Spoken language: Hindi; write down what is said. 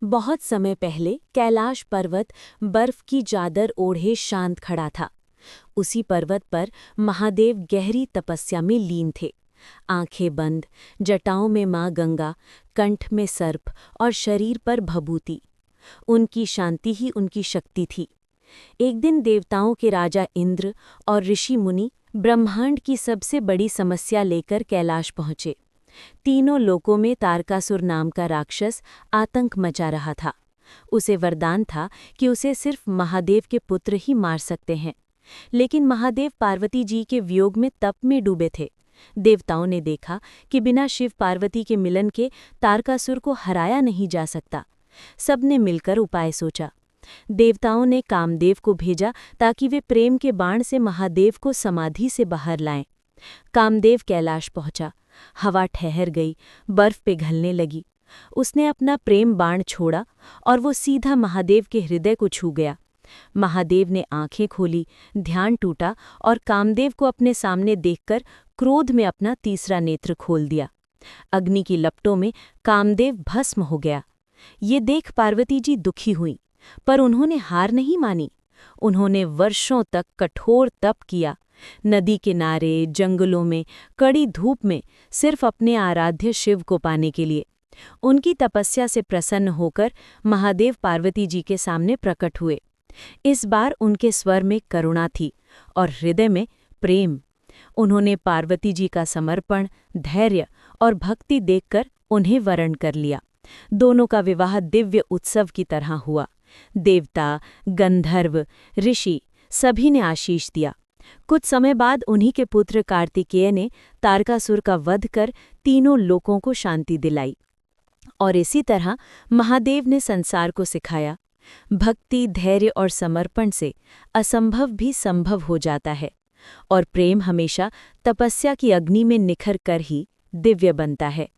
बहुत समय पहले कैलाश पर्वत बर्फ की चादर ओढ़े शांत खड़ा था। उसी पर्वत पर महादेव गहरी तपस्या में लीन थे। आंखें बंद, जटाओं में माँ गंगा, कंठ में सर्प और शरीर पर भभूति। उनकी शांति ही उनकी शक्ति थी। एक दिन देवताओं के राजा इंद्र और ऋषि मुनि ब्रह्मांड की सबसे बड़ी समस्या लेकर कैलाश पहुंचे। तीनों लोकों में तारकासुर नाम का राक्षस आतंक मचा रहा था। उसे वरदान था कि उसे सिर्फ महादेव के पुत्र ही मार सकते हैं। लेकिन महादेव पार्वती जी के वियोग में तप में डूबे थे। देवताओं ने देखा कि बिना शिव पार्वती के मिलन के तारकासुर को हराया नहीं जा सकता। सबने मिलकर उपाय सोचा। देवताओं ने कामदेव को भेजा ताकि वे प्रेम के बाण से महादेव को समाधि से बाहर लाएं। कामदेव कैलाश पहुंचा। हवा ठहर गई, बर्फ पिघलने लगी। उसने अपना प्रेम बाण छोड़ा और वो सीधा महादेव के हृदय को छू गया। महादेव ने आंखें खोली, ध्यान टूटा और कामदेव को अपने सामने देखकर क्रोध में अपना तीसरा नेत्र खोल दिया। अग्नि की लपटों में कामदेव भस्म हो गया। ये देख पार्वती जी दुखी हुईं, पर उन्होंने हार नहीं मानी। उन्होंने वर्षों तक कठोर तप किया, नदी किनारे, जंगलों में, कड़ी धूप में, सिर्फ अपने आराध्य शिव को पाने के लिए। उनकी तपस्या से प्रसन्न होकर महादेव पार्वती जी के सामने प्रकट हुए। इस बार उनके स्वर में करुणा थी और हृदय में प्रेम। उन्होंने पार्वती जी का समर्पण, धैर्य और भक्ति देखकर उन्हें वरण कर लिया। दोनों का विवाह दिव्य उत्सव की तरह हुआ। देवता, गंधर्व, ऋषि सभी ने आशीष दिया। कुछ समय बाद उन्हीं के पुत्र कार्तिकेय ने तारकासुर का वध कर तीनों लोकों को शांति दिलाई। और इसी तरह महादेव ने संसार को सिखाया, भक्ति, धैर्य और समर्पण से असंभव भी संभव हो जाता है और प्रेम हमेशा तपस्या की अग्नि में निखर कर ही दिव्य बनता है।